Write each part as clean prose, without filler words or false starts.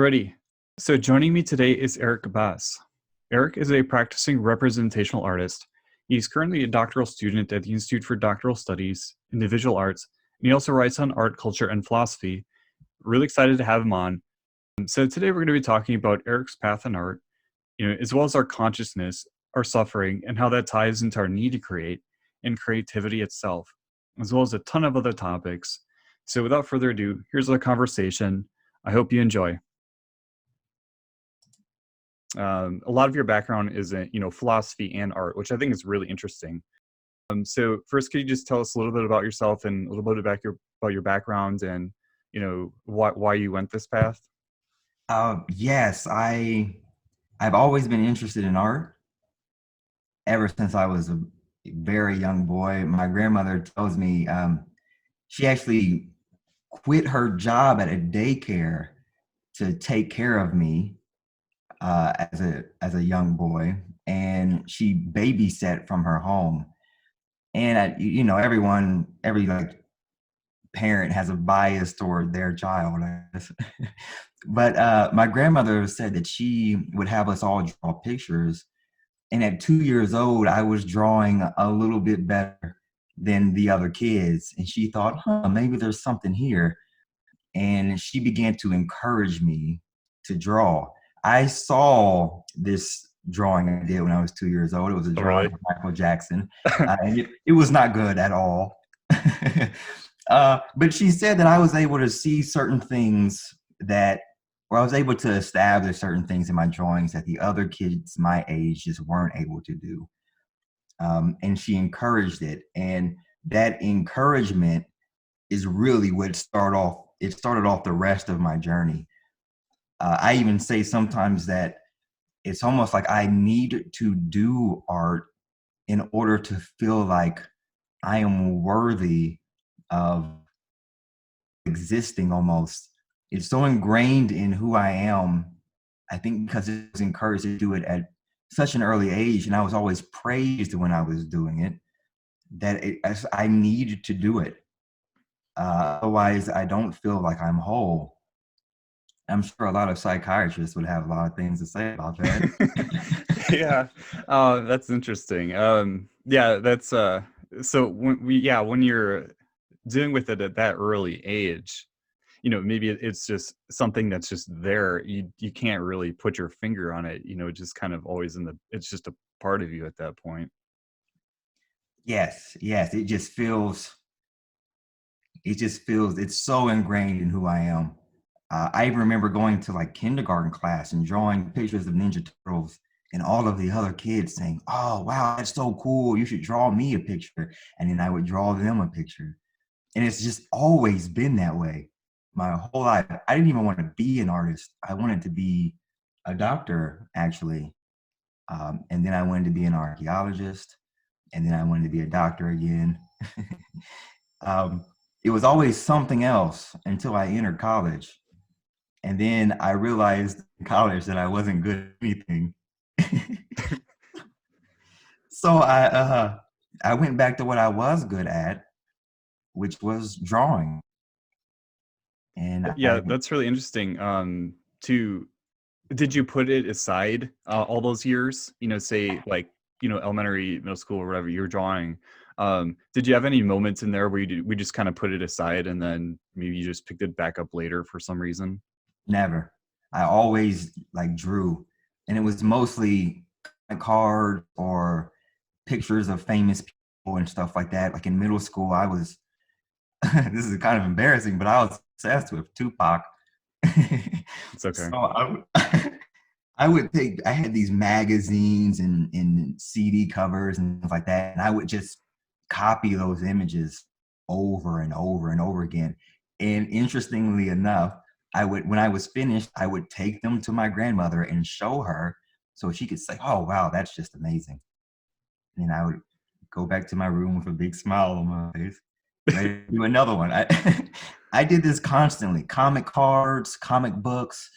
Alrighty. So joining me today is Eric Bess. Eric is a practicing representational artist. He's currently a doctoral student at the Institute for Doctoral Studies in the Visual Arts, and he also writes on art, culture, and philosophy. Really excited to have him on. So today we're going to be talking about Eric's path in art, as well as our consciousness, our suffering, and how that ties into our need to create and creativity itself, as well as a ton of other topics. So without further ado, here's our conversation. I hope you enjoy. A lot of your background is in, philosophy and art, which I think is really interesting. So first, could you just tell us a little bit about yourself and a little bit about your background and, why you went this path? Yes, I've always been interested in art ever since I was a very young boy. My grandmother tells me she actually quit her job at a daycare to take care of me as a young boy, and she babysat from her home. And every like parent has a bias toward their child, I guess. But my grandmother said that she would have us all draw pictures. And at 2 years old, I was drawing a little bit better than the other kids. And she thought, maybe there's something here. And she began to encourage me to draw. I saw this drawing I did when I was 2 years old. It was a Oh, drawing really? of Michael Jackson. And it was not good at all. But she said that I was able to see certain things where I was able to establish certain things in my drawings that the other kids my age just weren't able to do. And she encouraged it. And that encouragement is really what started off the rest of my journey. I even say sometimes that it's almost like I need to do art in order to feel like I am worthy of existing almost. It's so ingrained in who I am, I think because it was encouraged to do it at such an early age, and I was always praised when I was doing it, that I needed to do it. Otherwise, I don't feel like I'm whole. I'm sure a lot of psychiatrists would have a lot of things to say about that. Yeah. That's interesting. Yeah, that's so when you're dealing with it at that early age, maybe it's just something that's just there. You can't really put your finger on it, just kind of always it's just a part of you at that point. Yes, yes, it's so ingrained in who I am. I even remember going to like kindergarten class and drawing pictures of Ninja Turtles, and all of the other kids saying, "Oh, wow, that's so cool. You should draw me a picture." And then I would draw them a picture. And it's just always been that way my whole life. I didn't even want to be an artist. I wanted to be a doctor, actually. And then I wanted to be an archaeologist. And then I wanted to be a doctor again. um, it was always something else until I entered college. And then I realized in college that I wasn't good at anything. So I went back to what I was good at, which was drawing. And Yeah, that's really interesting. To Did you put it aside all those years? Say like elementary, middle school, or whatever you were drawing. Did you have any moments in there where we just kind of put it aside and then maybe you just picked it back up later for some reason? never. I always like drew, and it was mostly cards or pictures of famous people and stuff like that. Like in middle school, I was this is kind of embarrassing, but I was obsessed with Tupac. It's okay. So I had these magazines and CD covers and stuff like that, and I would just copy those images over and over and over again. And interestingly enough, when I was finished, I would take them to my grandmother and show her so she could say, "Oh, wow, that's just amazing." And I would go back to my room with a big smile on my face, ready to do another one. I did this constantly. Comic cards, comic books,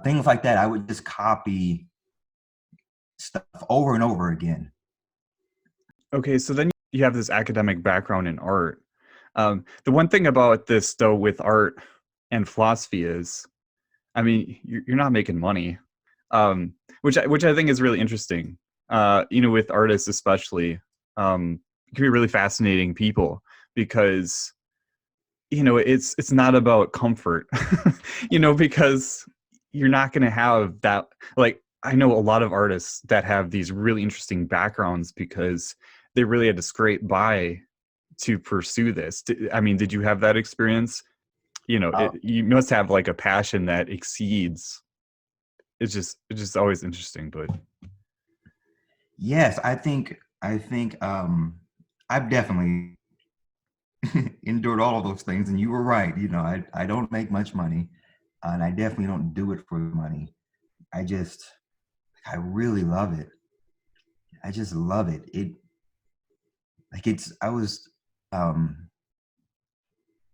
things like that. I would just copy stuff over and over again. Okay, so then you have this academic background in art. The one thing about this, though, with art and philosophy is I mean, you're not making money, which I think is really interesting. With artists especially, it can be really fascinating people because it's not about comfort, because you're not going to have that. Like, I know a lot of artists that have these really interesting backgrounds because they really had to scrape by to pursue this. I mean, did you have that experience? You must have like a passion that exceeds. It's just always interesting. But Yes, I think I've definitely endured all of those things, and you were right. I don't make much money, and I definitely don't do it for the money. I really love it. I just love it. I was um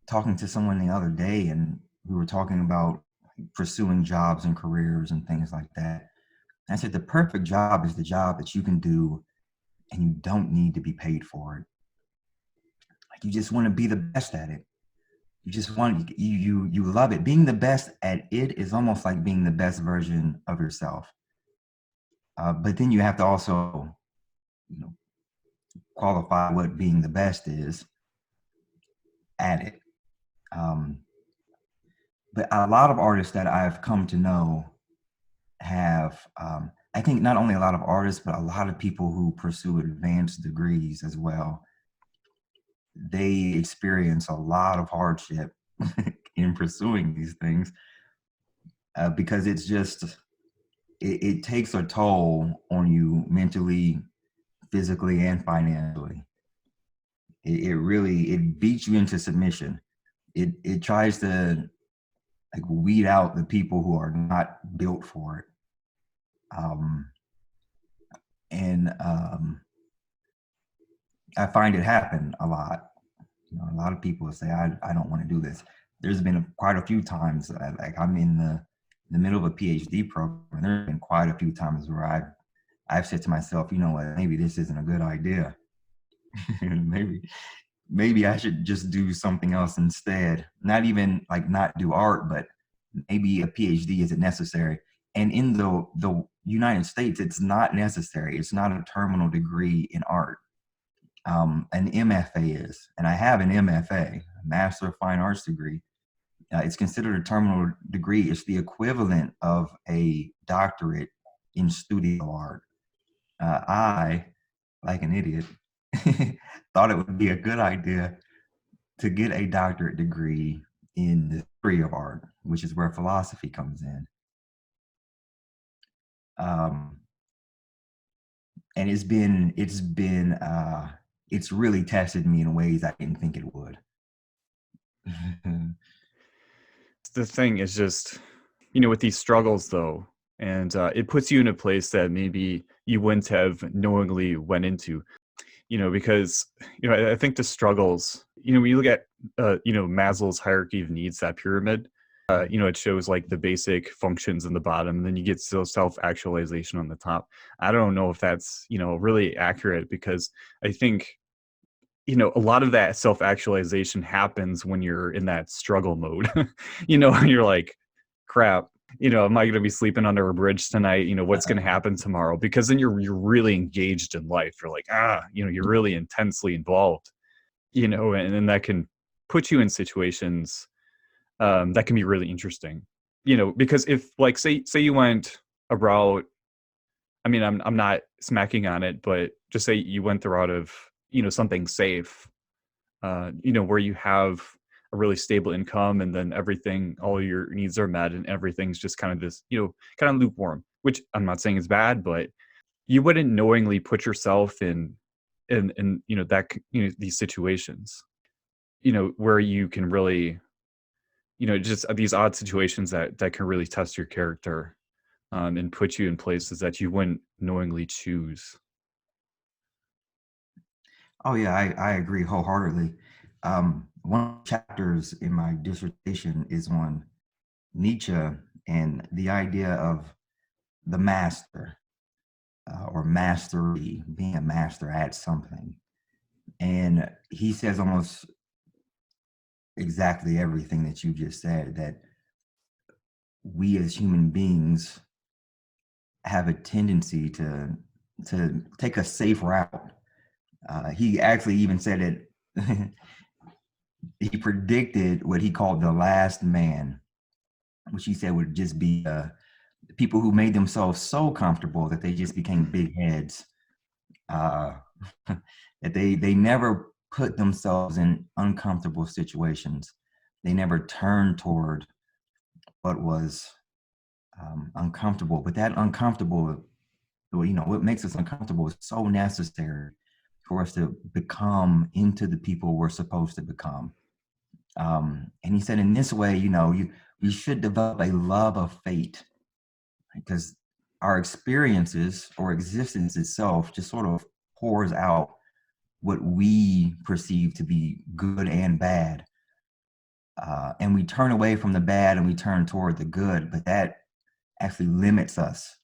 talking to someone the other day, and we were talking about pursuing jobs and careers and things like that. And I said the perfect job is the job that you can do and you don't need to be paid for it. Like, you just want to be the best at it. You love it. Being the best at it is almost like being the best version of yourself. But then you have to also, you know, qualify what being the best is at it. Um, but a lot of artists that I've come to know have, I think not only a lot of artists, but a lot of people who pursue advanced degrees as well, they experience a lot of hardship in pursuing these things, because it takes a toll on you mentally, physically, and financially. It beats you into submission. It tries to like weed out the people who are not built for it. Um, and I find it happen a lot. A lot of people say, I don't want to do this. There's been quite a few times that I'm in the middle of a PhD program, and there's been quite a few times where I've said to myself, you know what, maybe this isn't a good idea. maybe maybe I should just do something else instead. Not even like not do art, but maybe a PhD isn't necessary. And in the United States, it's not necessary. It's not a terminal degree in art. An MFA is, and I have an MFA, a Master of Fine Arts degree. It's considered a terminal degree. It's the equivalent of a doctorate in studio art. I, like an idiot, thought it would be a good idea to get a doctorate degree in the theory of art, which is where philosophy comes in. Um, and it's really tested me in ways I didn't think it would. the thing is just, with these struggles though, and it puts you in a place that maybe you wouldn't have knowingly went into. Because I think the struggles, when you look at Maslow's hierarchy of needs, that pyramid, it shows like the basic functions in the bottom, and then you get self-actualization on the top. I don't know if that's really accurate, because I think a lot of that self-actualization happens when you're in that struggle mode. You're like, crap, am I going to be sleeping under a bridge tonight? What's going to happen tomorrow? Because then you're really engaged in life. You're like, you're really intensely involved, and that can put you in situations that can be really interesting, because if, like, say you went a route. I mean, I'm not smacking on it, but just say you went the route of, something safe, where you have a really stable income, and then all your needs are met, and everything's just kind of this, kind of lukewarm, which I'm not saying is bad, but you wouldn't knowingly put yourself in these situations, where you can really, just these odd situations that can really test your character, and put you in places that you wouldn't knowingly choose. Oh yeah, I agree wholeheartedly. One of the chapters in my dissertation is on Nietzsche and the idea of the master, or mastery, being a master at something. And he says almost exactly everything that you just said, that we as human beings have a tendency to take a safe route. He actually even said it. He predicted what he called the last man, which he said would just be people who made themselves so comfortable that they just became big heads. Uh, that they never put themselves in uncomfortable situations. They never turned toward what was uncomfortable. But that uncomfortable, what makes us uncomfortable is so necessary for us to become into the people we're supposed to become. And he said, in this way, you should develop a love of fate, because our experiences or existence itself just sort of pours out what we perceive to be good and bad. And we turn away from the bad and we turn toward the good, but that actually limits us.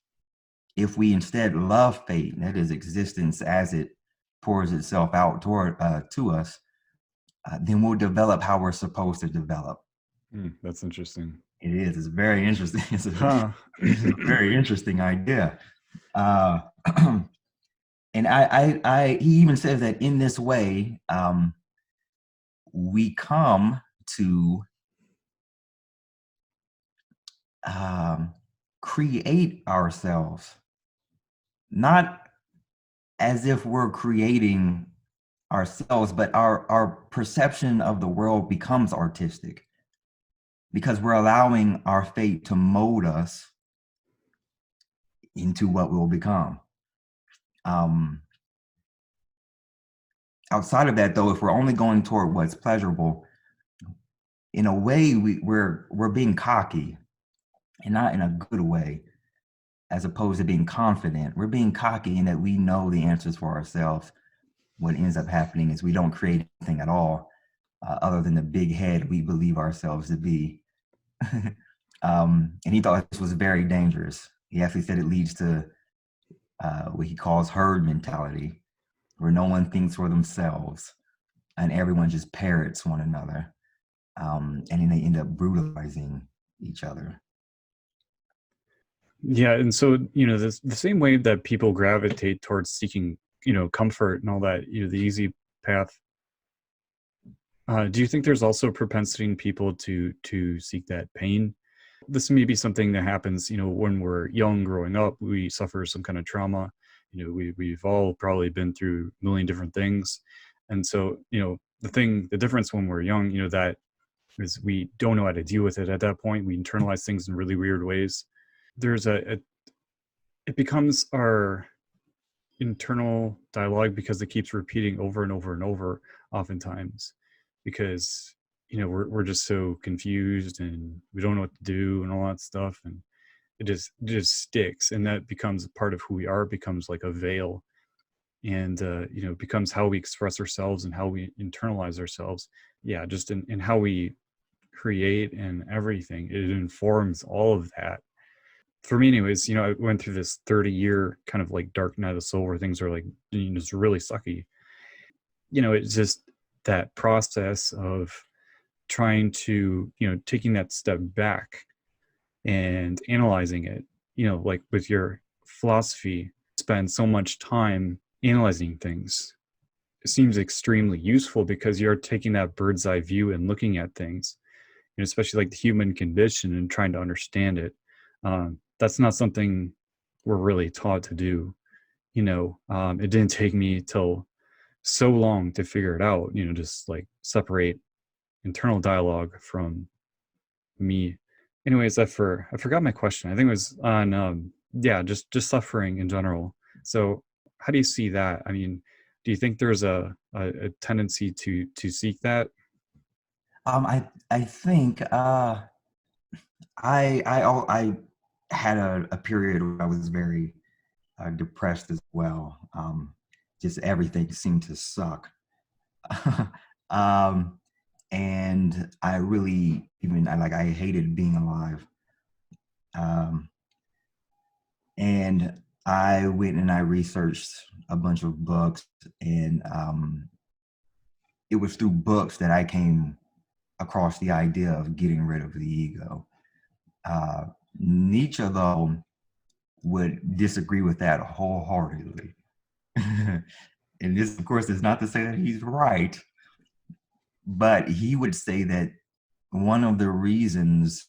If we instead love fate, that is existence as it pours itself out toward to us, then we'll develop how we're supposed to develop. That's interesting. It is. It's very interesting. Huh. It's a very interesting idea. Uh, and he even says that in this way, we come to create ourselves, not as if we're creating ourselves, but our perception of the world becomes artistic because we're allowing our fate to mold us into what we'll become. Outside of that, though, if we're only going toward what's pleasurable, in a way, we're being cocky, and not in a good way, as opposed to being confident. We're being cocky in that we know the answers for ourselves. What ends up happening is we don't create anything at all, other than the big head we believe ourselves to be. And he thought this was very dangerous. He actually said it leads to what he calls herd mentality, where no one thinks for themselves and everyone just parrots one another. And then they end up brutalizing each other. Yeah, and so the same way that people gravitate towards seeking comfort and all that, the easy path. Do you think there's also a propensity in people to seek that pain? This may be something that happens, when we're young, growing up, we suffer some kind of trauma. We've all probably been through a million different things, and so the difference when we're young, that is we don't know how to deal with it at that point. We internalize things in really weird ways. There's it becomes our internal dialogue because it keeps repeating over and over and over, oftentimes, because we're just so confused and we don't know what to do and all that stuff, and it just sticks, and that becomes a part of who we are. It becomes like a veil, and it becomes how we express ourselves and how we internalize ourselves. Yeah, just in how we create and everything, it informs all of that. For me anyways, I went through this 30-year kind of like dark night of the soul where things are like just really sucky. It's just that process of trying to taking that step back and analyzing it, like with your philosophy, spend so much time analyzing things. It seems extremely useful because you're taking that bird's eye view and looking at things, especially like the human condition, and trying to understand it. That's not something we're really taught to do. It didn't take me till so long to figure it out, just like separate internal dialogue from me. Anyways, I forgot my question. I think it was on yeah, just suffering in general. So how do you see that? I mean, do you think there's a tendency to seek that? I think I had a period where I was very depressed as well. Just everything seemed to suck. um, and I really I hated being alive. Um, and I went and I researched a bunch of books, and it was through books that I came across the idea of getting rid of the ego. Uh, Nietzsche, though, would disagree with that wholeheartedly. And this, of course, is not to say that he's right, but he would say that one of the reasons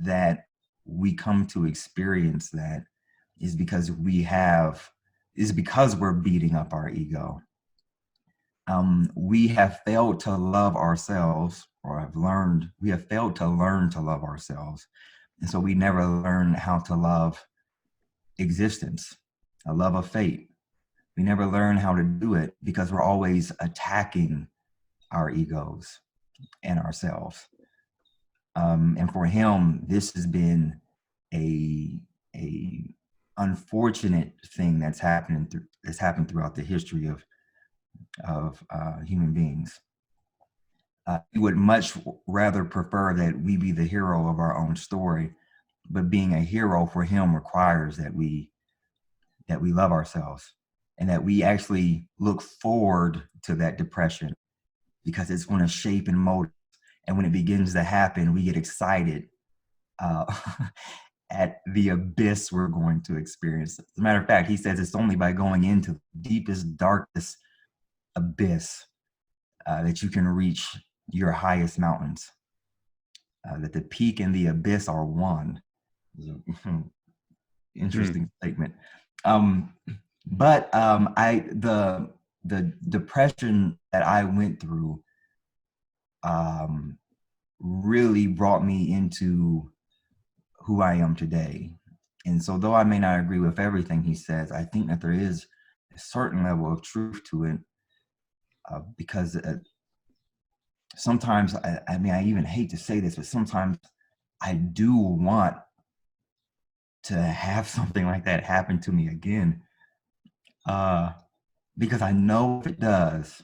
that we come to experience that is because we're beating up our ego. We have failed to love ourselves, or we have failed to learn to love ourselves. And so we never learn how to love existence, a love of fate. We never learn how to do it because we're always attacking our egos and ourselves. And for him, this has been a unfortunate thing that's happened throughout the history of human beings. He would much rather prefer that we be the hero of our own story, but being a hero for him requires that we love ourselves and that we actually look forward to that depression because it's going to shape and mold. And when it begins to happen, we get excited uh, at the abyss we're going to experience. As a matter of fact, he says it's only by going into the deepest, darkest abyss that you can reach your highest mountains. That the peak and the abyss are one. Interesting statement. But the depression that I went through really brought me into who I am today. And so though I may not agree with everything he says, I think that there is a certain level of truth to it because sometimes, I mean, I even hate to say this, but sometimes I do want to have something like that happen to me again. Because I know if it does,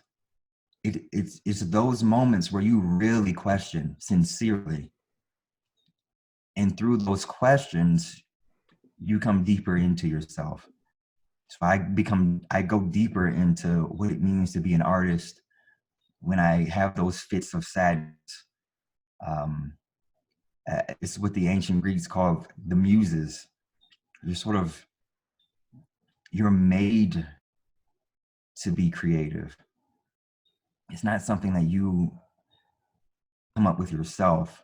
it's those moments where you really question sincerely. And through those questions, you come deeper into yourself. So I go deeper into what it means to be an artist when I have those fits of sadness. It's what the ancient Greeks called the muses. You're made to be creative. It's not something that you come up with yourself,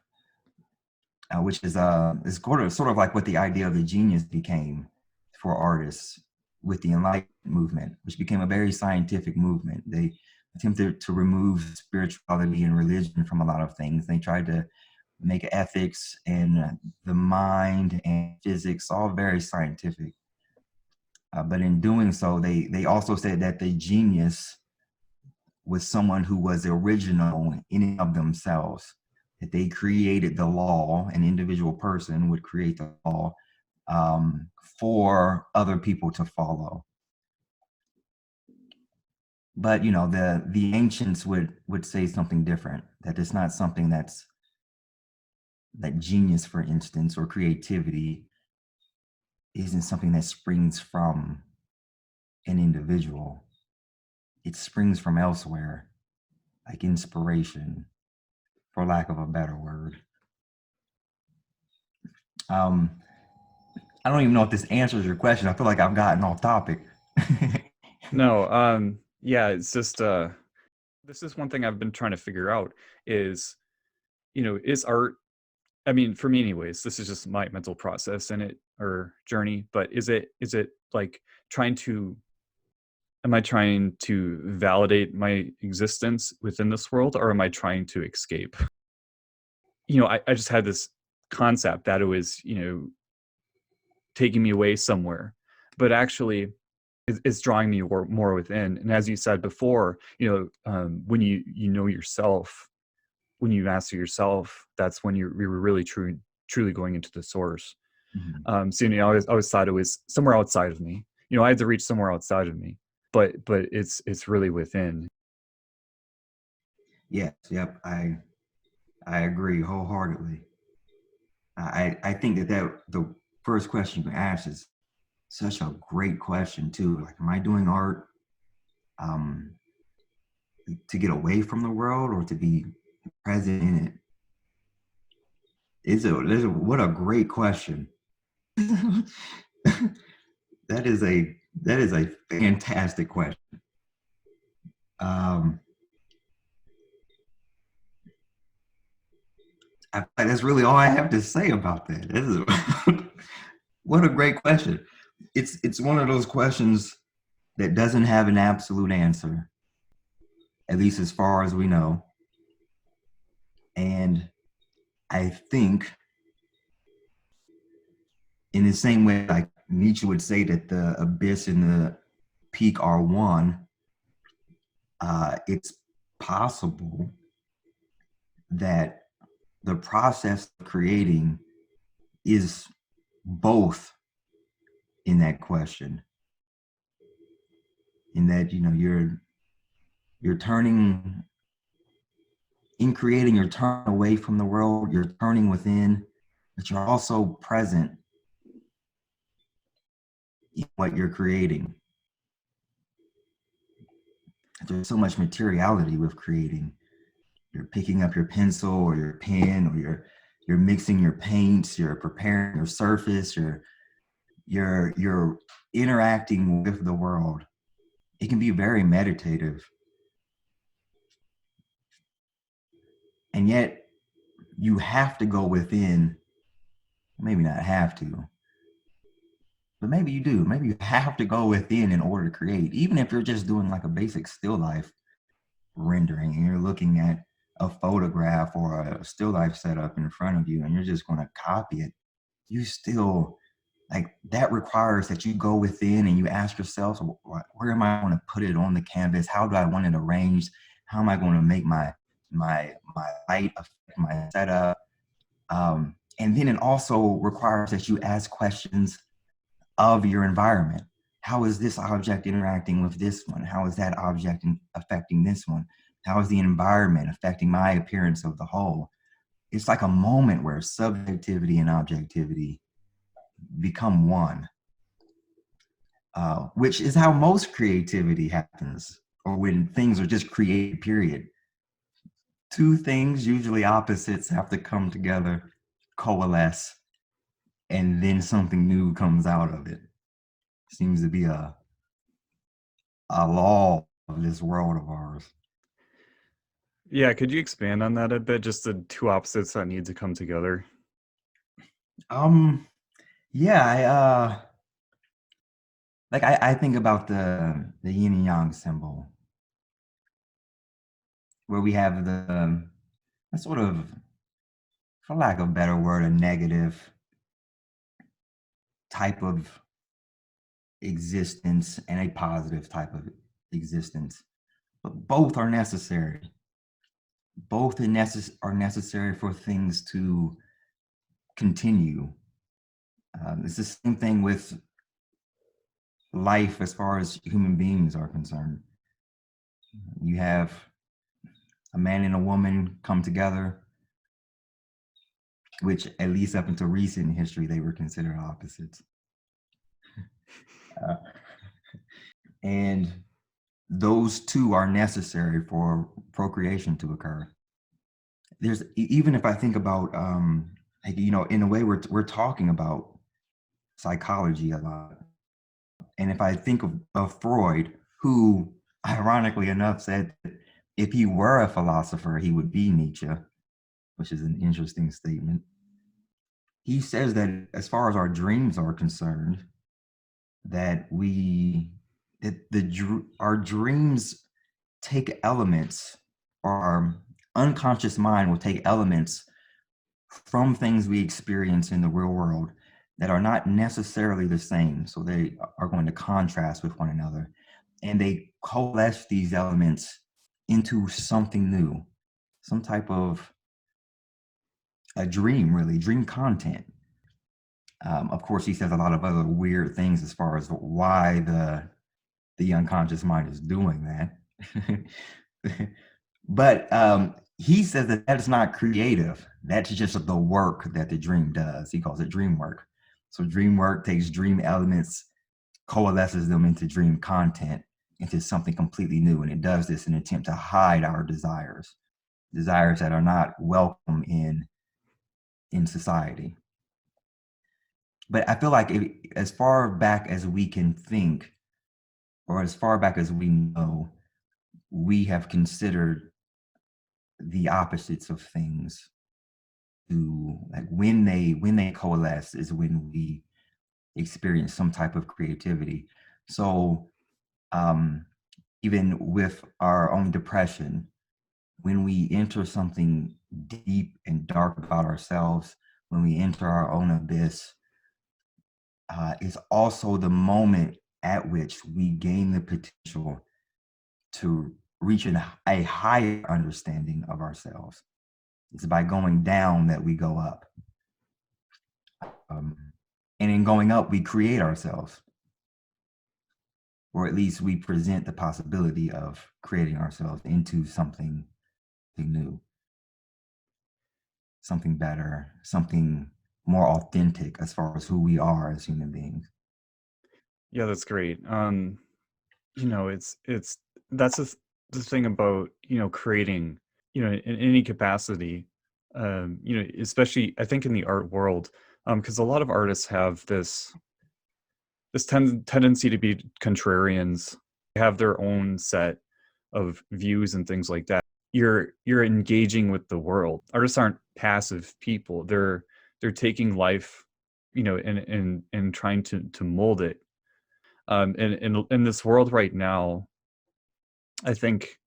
which is sort of like what the idea of the genius became for artists with the Enlightenment movement, which became a very scientific movement. They attempted to remove spirituality and religion from a lot of things. They tried to make ethics and the mind and physics all very scientific. But in doing so, they also said that the genius was someone who was original in and of themselves, that they created the law. An individual person would create the law for other people to follow. But you know, the ancients would say something different, that it's not something that genius, for instance, or creativity isn't something that springs from an individual. It springs from elsewhere, like inspiration, for lack of a better word. I don't even know if this answers your question. I feel like I've gotten off topic. No, yeah, it's just this is one thing I've been trying to figure out is, is art, I mean, for me anyways, this is just my mental process in it or journey, but is it like am I trying to validate my existence within this world, or am I trying to escape? I just had this concept that it was, taking me away somewhere, but actually it's drawing me more within. And as you said before, when you know yourself, when you master yourself, that's when you're really truly going into the source. Mhm. So I always thought it was somewhere outside of me. I had to reach somewhere outside of me, but it's really within. Yes, yep, I agree wholeheartedly. I think that the first question you asked is such a great question too. Like, am I doing art um, to get away from the world or to be present in it? What a great question. That is a fantastic question. Um, that's really all I have to say about that. What a great question. It's one of those questions that doesn't have an absolute answer, at least as far as we know. And I think in the same way, like Nietzsche would say that the abyss and the peak are one, it's possible that the process of creating is both in that question. In that, you're turning in creating, you're turning away from the world, you're turning within, but you're also present in what you're creating. There's so much materiality with creating. You're picking up your pencil or your pen, or you're mixing your paints, you're preparing your surface, you're interacting with the world. It can be very meditative. And yet you have to go within, maybe not have to, but maybe you do. Maybe you have to go within in order to create, even if you're just doing like a basic still life rendering and you're looking at a photograph or a still life setup in front of you and you're just going to copy it. You still, like, that requires that you go within and you ask yourself, where am I going to put it on the canvas? How do I want it arranged? How am I going to make my light affect my setup? And then it also requires that you ask questions of your environment. How is this object interacting with this one? How is that object affecting this one? How is the environment affecting my appearance of the whole? It's like a moment where subjectivity and objectivity become one, which is how most creativity happens, or when things are just created, period. Two things, usually opposites, have to come together, coalesce, and then something new comes out of it. Seems to be a law of this world of ours. Yeah, could you expand on that a bit? Just the two opposites that need to come together. Yeah, I think about the yin and yang symbol, where we have a sort of, for lack of a better word, a negative type of existence and a positive type of existence. But both are necessary. Both are necessary for things to continue. It's the same thing with life as far as human beings are concerned. You have a man and a woman come together, which at least up until recent history, they were considered opposites. And those two are necessary for procreation to occur. There's, even if I think about, in a way we're talking about psychology a lot. And if I think of Freud, who ironically enough said that if he were a philosopher, he would be Nietzsche, which is an interesting statement. He says that as far as our dreams are concerned, that our dreams take elements, or our unconscious mind will take elements from things we experience in the real world that are not necessarily the same. So they are going to contrast with one another, and they coalesce these elements into something new, some type of a dream, really, dream content. Of course, he says a lot of other weird things as far as why the unconscious mind is doing that. But he says that is not creative. That's just the work that the dream does. He calls it dream work. So dream work takes dream elements, coalesces them into dream content, into something completely new. And it does this in an attempt to hide our desires that are not welcome in in society. But I feel like as far back as we can think, or as far back as we know, we have considered the opposites of things. To like when they coalesce is when we experience some type of creativity. So um, even with our own depression, when we enter something deep and dark about ourselves, when we enter our own abyss, is also the moment at which we gain the potential to reach a higher understanding of ourselves. It's by going down that we go up. And in going up, we create ourselves, or at least we present the possibility of creating ourselves into something new, something better, something more authentic as far as who we are as human beings. Yeah, that's great. It's that's the thing about, creating, in any capacity, especially I think in the art world, because a lot of artists have this tendency to be contrarians. They have their own set of views and things like that. You're engaging with the world. Artists aren't passive people. They're taking life, and trying to mold it. And in this world right now, I think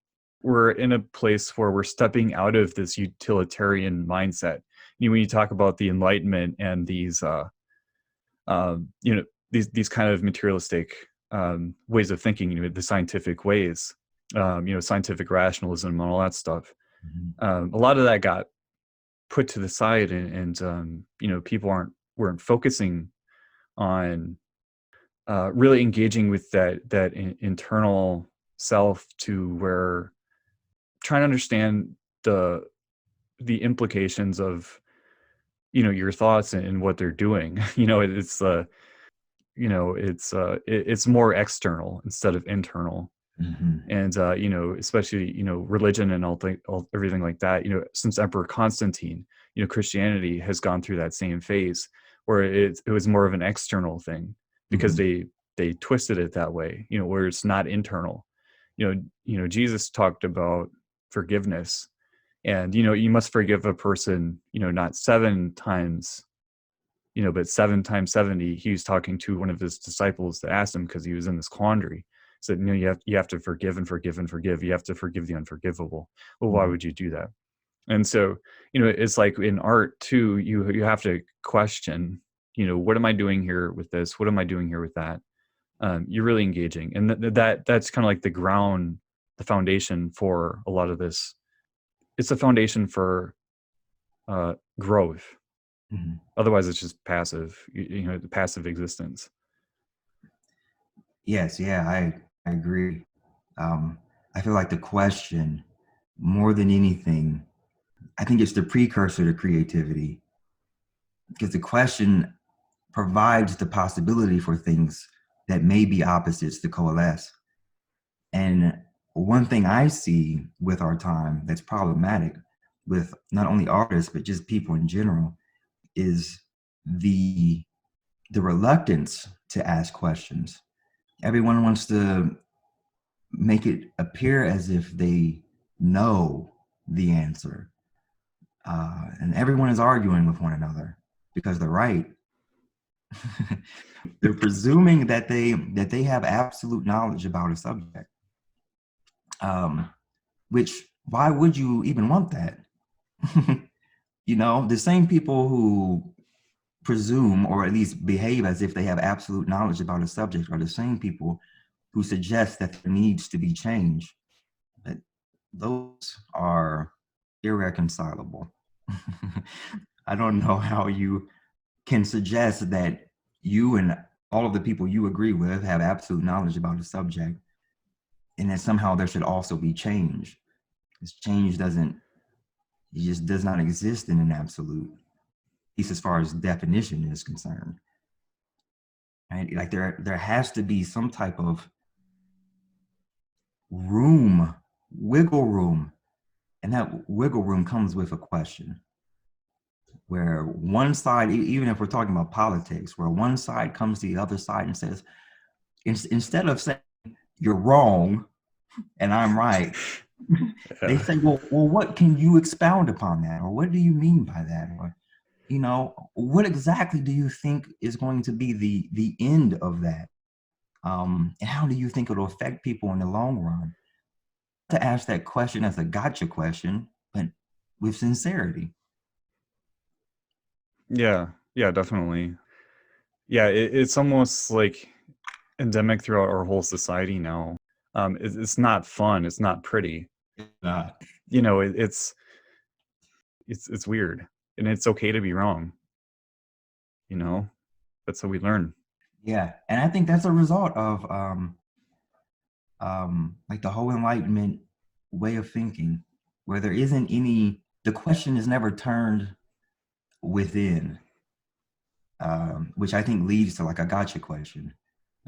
we're in a place where we're stepping out of this utilitarian mindset. When you talk about the Enlightenment and these, um, you know, these kind of materialistic ways of thinking, the scientific ways, scientific rationalism and all that stuff. A lot of that got put to the side, and people weren't focusing on really engaging with that internal self, to where trying to understand the implications of your thoughts and what they're doing. It's more external instead of internal. Mm-hmm. And especially religion and everything like that, since Emperor Constantine, Christianity has gone through that same phase where it was more of an external thing, because Mm-hmm. they twisted it that way, where it's not internal. Jesus talked about forgiveness, and you must forgive a person, not 7 times, but 7 times 70. He was talking to one of his disciples that asked him, because he was in this quandary. Said, you have to forgive and forgive and forgive. You have to forgive the unforgivable. Well, why Mm-hmm. would you do that? And so, it's like in art too, you have to question, what am I doing here with this? What am I doing here with that? You're really engaging. And that's kind of like the foundation for a lot of this. It's a foundation for growth. Mm-hmm. Otherwise, it's just passive, the passive existence. Yes, yeah, I agree. Um, I feel like the question, more than anything, I think it's the precursor to creativity, because the question provides the possibility for things that may be opposites to coalesce. And one thing I see with our time that's problematic with not only artists, but just people in general, is the reluctance to ask questions. Everyone wants to make it appear as if they know the answer. And everyone is arguing with one another because they're right. They're presuming that they have absolute knowledge about a subject. Which, why would you even want that? The same people who presume, or at least behave as if they have absolute knowledge about a subject, are the same people who suggest that there needs to be change. But those are irreconcilable. I don't know how you can suggest that you and all of the people you agree with have absolute knowledge about a subject, and that somehow there should also be change. Because change it just does not exist in an absolute, at least as far as definition is concerned. Right? Like there has to be some type of wiggle room, and that wiggle room comes with a question. where one side, even if we're talking about politics, where one side comes to the other side and says, instead of saying you're wrong and I'm right, they Yeah. say, well, what can you expound upon that? Or what do you mean by that? Or, what exactly do you think is going to be the end of that? And how do you think it'll affect people in the long run? To ask that question as a gotcha question, but with sincerity. Yeah. Yeah, definitely. Yeah, it's almost like endemic throughout our whole society now. It's not fun. It's not pretty. Uh, It's weird, and it's okay to be wrong. That's how we learn. yeah, and I think that's a result of like the whole Enlightenment way of thinking, where there isn't any. The question is never turned within, which I think leads to like a gotcha question.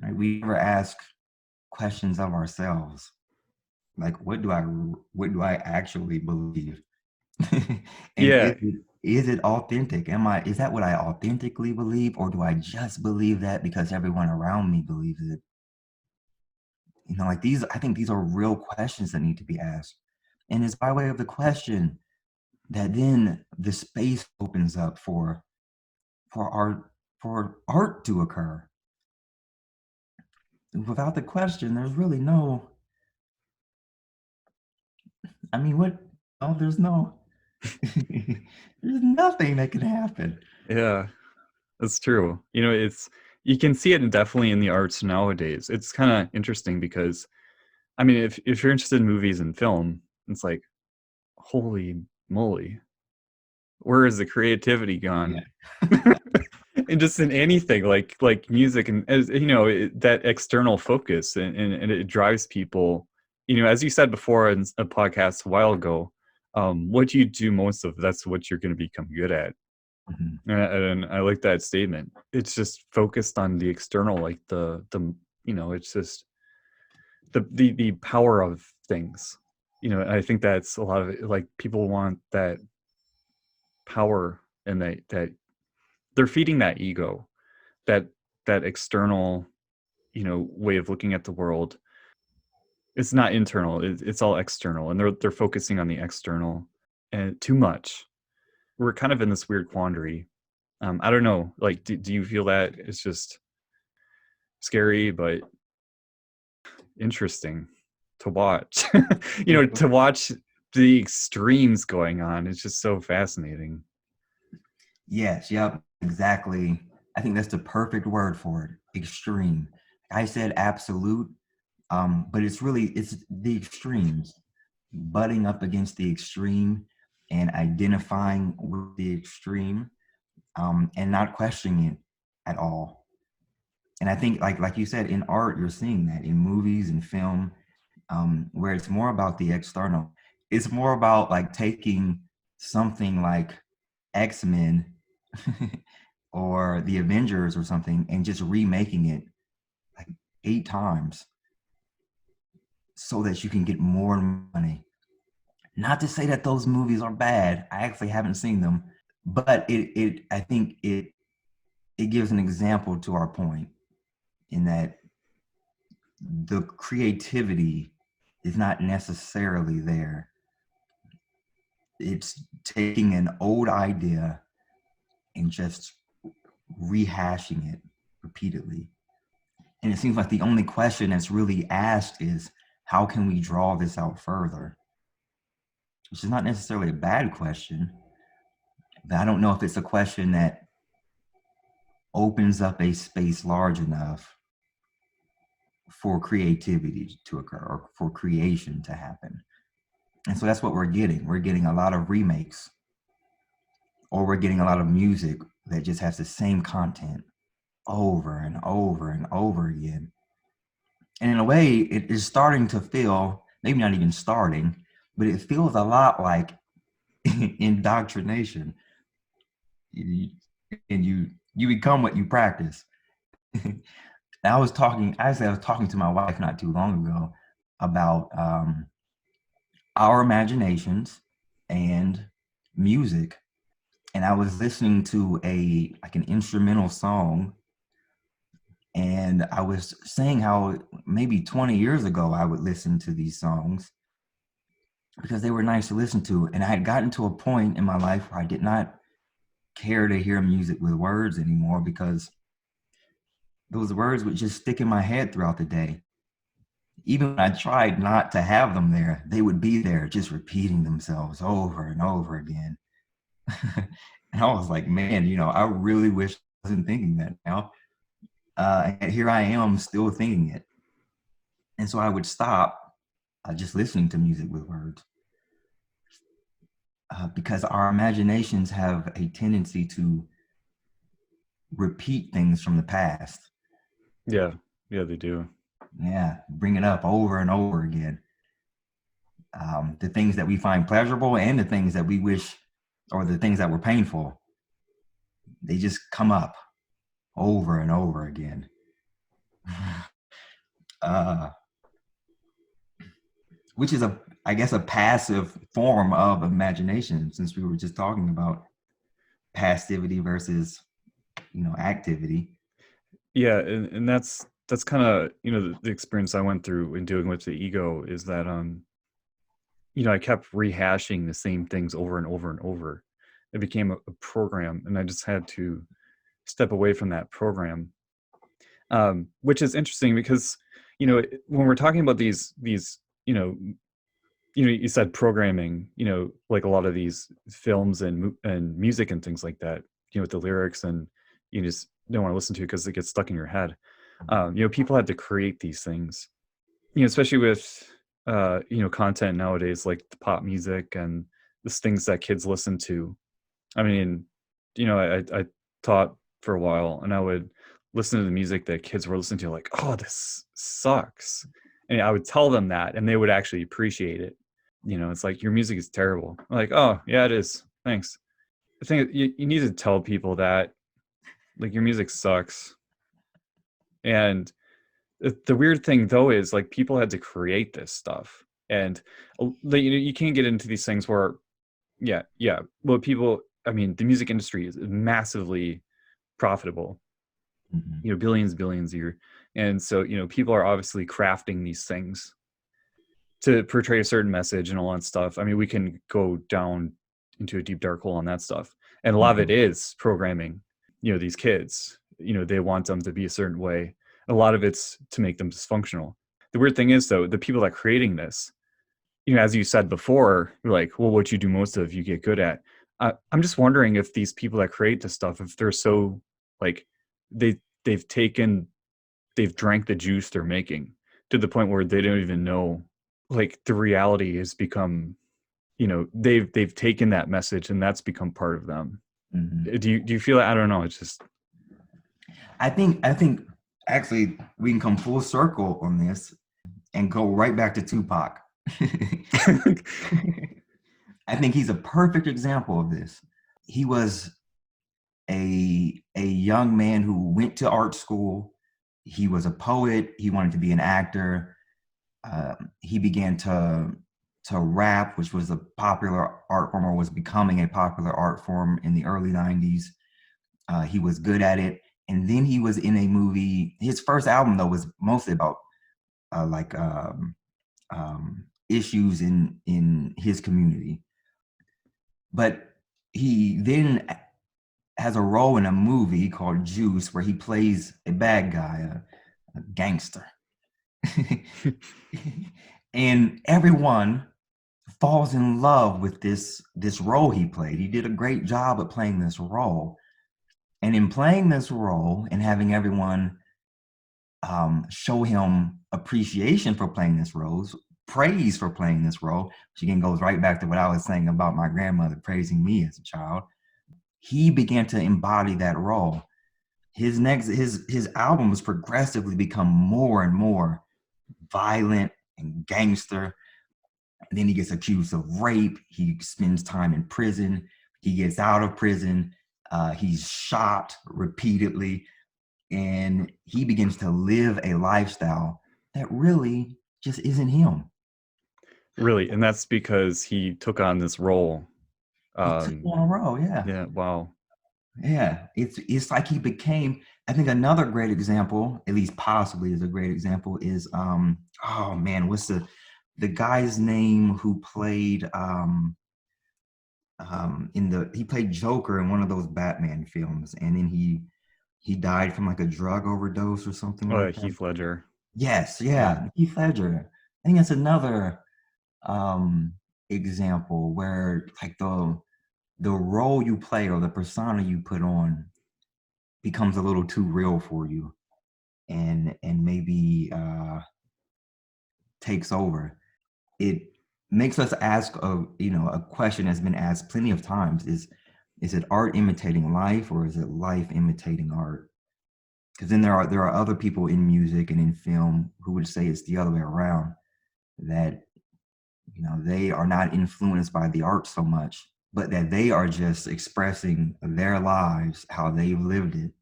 Right? We never ask questions of ourselves, like what do I actually believe, and Yeah, is it authentic? Is that what I authentically believe, or do I just believe that because everyone around me believes it? Like these, I think these are real questions that need to be asked. And it's by way of the question that then the space opens up for art for art to occur. Without the question, there's really no, I mean, what, oh, there's no, there's nothing that can happen. yeah, that's true. You can see it definitely in the arts nowadays. It's kind of interesting because, I mean, if you're interested in movies and film, it's like, holy moly, where is the creativity Yeah. gone? And just in anything like music, and as that external focus, and it drives people, as you said before in a podcast a while ago, what you do most of, that's what you're going to become good at. Mhm. And I like that statement. It's just focused on the external, like it's just the power of things. I think that's a lot of it. Like, people want that power, and that they're feeding that ego, that external, way of looking at the world. It's not internal. It's all external, and they're focusing on the external, and too much. We're kind of in this weird quandary. I don't know. Like, do you feel that it's just scary but interesting to watch? To watch the extremes going on. It's just so fascinating. Yes, yep, exactly. I think that's the perfect word for it. Extreme. I said absolute, but it's the extremes, butting up against the extreme and identifying with the extreme, and not questioning it at all. And I think, like you said, in art, you're seeing that in movies and film, where it's more about the external. It's more about like taking something like X-Men or the Avengers or something and just remaking it like 8 times so that you can get more money. Not to say that those movies are bad. I actually haven't seen them, but I think it gives an example to our point, in that the creativity is not necessarily there. It's taking an old idea and just rehashing it repeatedly. And it seems like the only question that's really asked is, how can we draw this out further? Which is not necessarily a bad question, but I don't know if it's a question that opens up a space large enough for creativity to occur or for creation to happen. And so that's what we're getting. We're getting a lot of remakes, or we're getting a lot of music that just has the same content over and over and over again. And in a way, it is starting to feel, maybe not even starting, but it feels a lot like indoctrination. You, and you become what you practice. I was talking to my wife not too long ago about our imaginations and music and I was listening to an instrumental song, and I was saying how maybe 20 years ago I would listen to these songs because they were nice to listen to. And I had gotten to a point in my life where I did not care to hear music with words anymore because those words would just stick in my head throughout the day. Even when I tried not to have them there, they would be there just repeating themselves over and over again. And I was like, man, I really wish I wasn't thinking that now. And here I am still thinking it. And so I would stop just listening to music with words because our imaginations have a tendency to repeat things from the past. Yeah, they do. Yeah, bring it up over and over again. The things that we find pleasurable and the things that we wish, or the things that were painful, they just come up over and over again. Which is I guess, a passive form of imagination, since we were just talking about passivity versus, activity. Yeah, and that's kind of the experience I went through in dealing with the ego is that I kept rehashing the same things over and over and over. It became a program, and I just had to step away from that program, which is interesting because when we're talking about these you said programming, like a lot of these films and music and things like that, with the lyrics, and you just don't want to listen to it because it gets stuck in your head. People had to create these things, especially with content nowadays, like the pop music and the things that kids listen to. I mean, I taught for a while, and I would listen to the music that kids were listening to, like, oh, this sucks. And I would tell them that, and they would actually appreciate it. It's like, your music is terrible. I'm like, oh, yeah, it is. Thanks. I think you need to tell people that, like, your music sucks. And the weird thing, though, is, like, people had to create this stuff. And you can't get into these things where, yeah. Well, the music industry is massively profitable, Mm-hmm. billions a year. And so, people are obviously crafting these things to portray a certain message and all that stuff. I mean, we can go down into a deep dark hole on that stuff. And a lot of it is programming, these kids, they want them to be a certain way. A lot of it's to make them dysfunctional. The weird thing is, though, the people that are creating this, as you said before, like, well, what you do most of, you get good at. I'm just wondering if these people that create this stuff, if they're so, like, they've drank the juice they're making to the point where they don't even know, like, the reality has become, they've taken that message and that's become part of them. Mm-hmm. Do you feel that? I don't know. It's just, I think actually we can come full circle on this and go right back to Tupac. I think he's a perfect example of this. He was a young man who went to art school. He was a poet. He wanted to be an actor. He began to rap, which was a popular art form, or was becoming a popular art form in the early 90s. He was good at it. And then he was in a movie. His first album, though, was mostly about issues in his community. But he then has a role in a movie called Juice, where he plays a bad guy, a gangster. And everyone falls in love with this role he played. He did a great job at playing this role. And in playing this role and having everyone show him appreciation for playing this role, praise for playing this role, which again goes right back to what I was saying about my grandmother praising me as a child, he began to embody that role. His albums progressively become more and more violent and gangster. And then he gets accused of rape. He spends time in prison. He gets out of prison. He's shot repeatedly. And he begins to live a lifestyle that really just isn't him. really. And that's because he took on this role He took one in a row. Yeah. Yeah, wow. Yeah. It's like he became, I think another great example, at least possibly is a great example, is oh man, what's the guy's name who played he played Joker in one of those Batman films, and then he died from like a drug overdose or something Oh, yeah, like that. Heath Ledger. Yes, Yeah. yeah, Heath Ledger. I think that's another um example where like the role you play or the persona you put on becomes a little too real for you, and maybe takes over. It makes us ask a question that's been asked plenty of times: is it art imitating life, or is it life imitating art? Because then there are other people in music and in film who would say it's the other way around, that they are not influenced by the art so much, but that they are just expressing their lives, how they've lived it,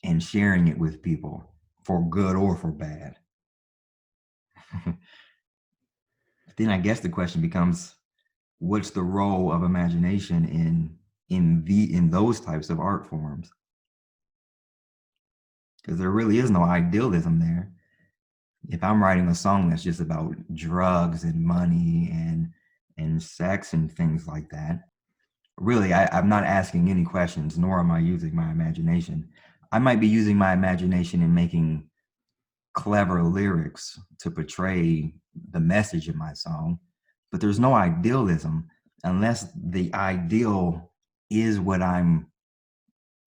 and sharing it with people for good or for bad. Then I guess the question becomes, what's the role of imagination in those types of art forms? Because there really is no idealism there. If I'm writing a song that's just about drugs and money and sex and things like that, really, I'm not asking any questions, nor am I using my imagination. I might be using my imagination in making clever lyrics to portray the message in my song, but there's no idealism unless the ideal is what I'm,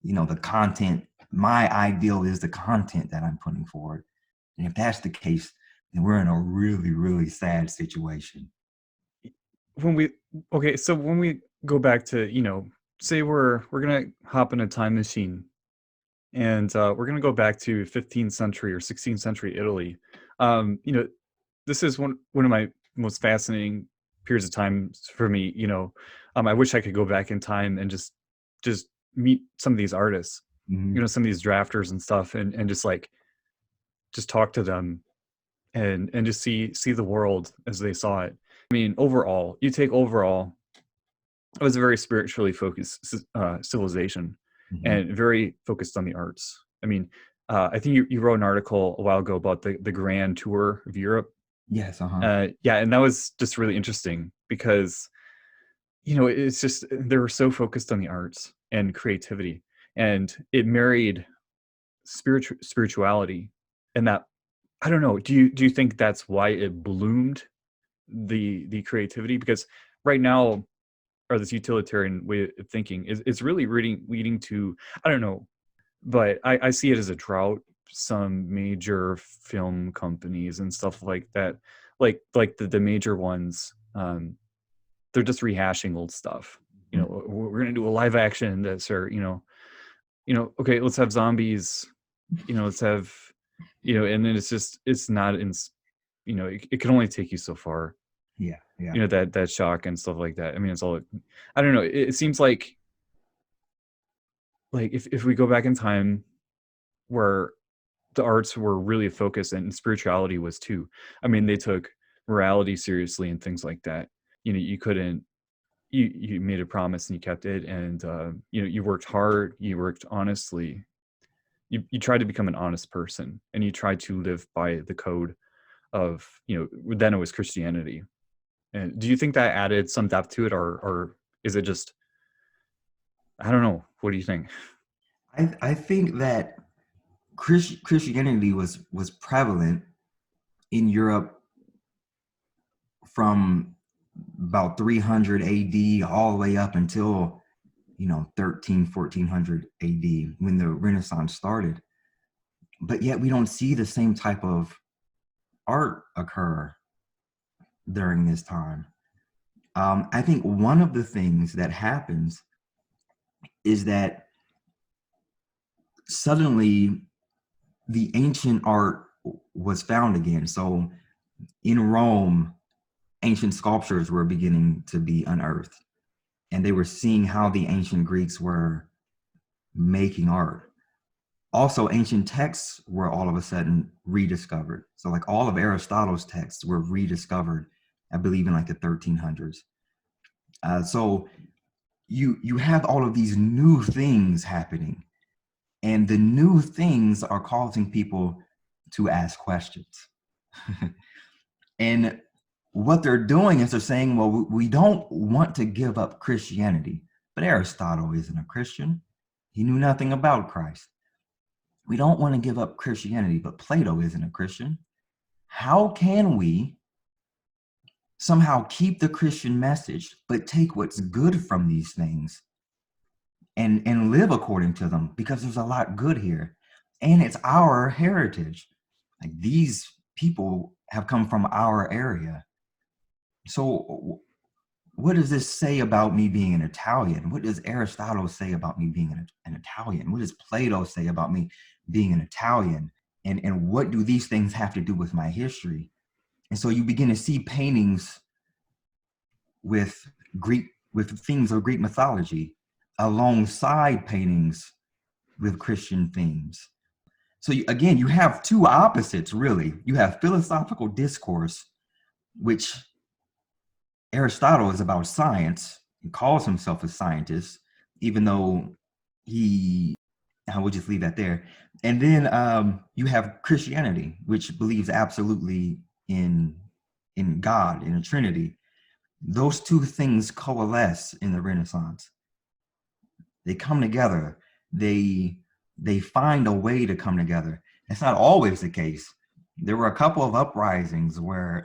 the content. My ideal is the content that I'm putting forward. And if that's the case, then we're in a really, really sad situation. When we Okay, so when we go back to, say we're gonna hop in a time machine, and we're gonna go back to 15th century or 16th century Italy. You know, this is one of my most fascinating periods of time for me. I wish I could go back in time and just meet some of these artists, Mhm. some of these drafters and stuff, and just talk to them, and just see the world as they saw it. I mean, overall, it was a very spiritually focused civilization, Mhm. and very focused on the arts. I mean, I think you wrote an article a while ago about the grand tour of Europe. Yes, uh-huh. Yeah, and that was just really interesting because it's just they were so focused on the arts and creativity, and it married spirituality, and that, I don't know. Do you think that's why it bloomed, the creativity? Because right now, or this utilitarian way of thinking is really leading to, I don't know, but I see it as a drought. Some major film companies and stuff like that, like the major ones, they're just rehashing old stuff. Mhm. We're gonna do a live action this, or okay, let's have zombies. Let's have, and then it's not in, it can only take you so far. Yeah, yeah. That shock and stuff like that. I mean, it's all, I don't know. It seems like if we go back in time, where the arts were really focused and spirituality was too. I mean, they took morality seriously and things like that. You couldn't, you made a promise and you kept it, and you worked hard, you worked honestly. You tried to become an honest person, and you tried to live by the code of, then it was Christianity. And do you think that added some depth to it, or is it just, I don't know. What do you think? I think that Christianity was prevalent in Europe from about 300 AD all the way up until 13 1400 AD, when the Renaissance started. But yet we don't see the same type of art occur during this time. I think one of the things that happens is that suddenly the ancient art was found again. So in Rome, ancient sculptures were beginning to be unearthed, and they were seeing how the ancient Greeks were making art. Also, ancient texts were all of a sudden rediscovered. So like all of Aristotle's texts were rediscovered, I believe in like the 1300s. So you have all of these new things happening, and the new things are causing people to ask questions. And what they're doing is they're saying, well, we don't want to give up Christianity, but Aristotle isn't a Christian. He knew nothing about Christ. We don't want to give up Christianity, but Plato isn't a Christian. How can we somehow keep the Christian message, but take what's good from these things and live according to them? Because there's a lot good here, and it's our heritage. Like, these people have come from our area. So what does this say about me being an Italian? What does Aristotle say about me being an Italian? What does Plato say about me being an Italian? And what do these things have to do with my history? And so you begin to see paintings with themes of Greek mythology alongside paintings with Christian themes. So again, you have two opposites, really. You have philosophical discourse, which Aristotle is about science. He calls himself a scientist, even though I will just leave that there. And then you have Christianity, which believes absolutely in God, in a Trinity. Those two things coalesce in the Renaissance. They come together. They find a way to come together. That's not always the case. There were a couple of uprisings where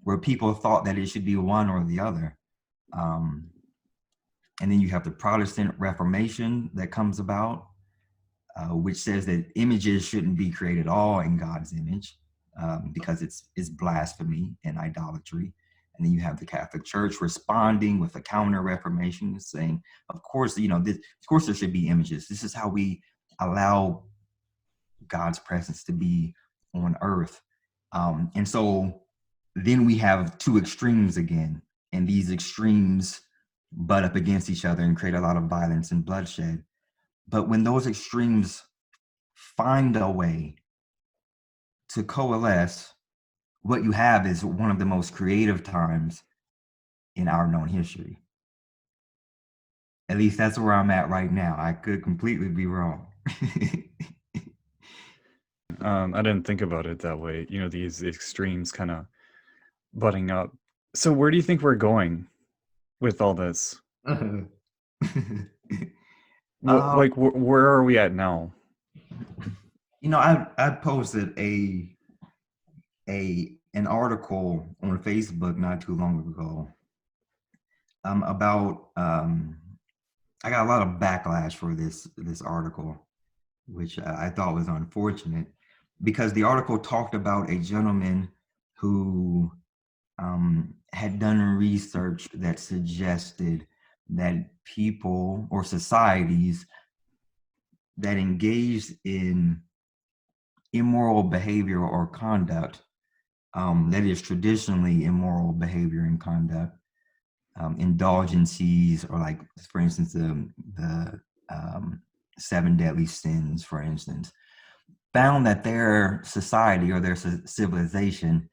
where people thought that it should be one or the other. And then you have the Protestant Reformation that comes about, which says that images shouldn't be created all in God's image, because it's blasphemy and idolatry. And then you have the Catholic Church responding with a counter Reformation, saying, of course, of course there should be images. This is how we allow God's presence to be on earth. And so then we have two extremes again, and these extremes butt up against each other and create a lot of violence and bloodshed. But when those extremes find a way to coalesce, what you have is one of the most creative times in our known history. At least that's where I'm at right now. I could completely be wrong. I didn't think about it that way. These extremes kind of butting up. So where do you think we're going with all this? Where are we at now? I posted an article on Facebook not too long ago about I got a lot of backlash for this article, which I thought was unfortunate, because the article talked about a gentleman who had done research that suggested that people or societies that engaged in immoral behavior or conduct, that is traditionally immoral behavior and conduct, indulgences, or, like, for instance, the 7 deadly sins, for instance, found that their society or their civilization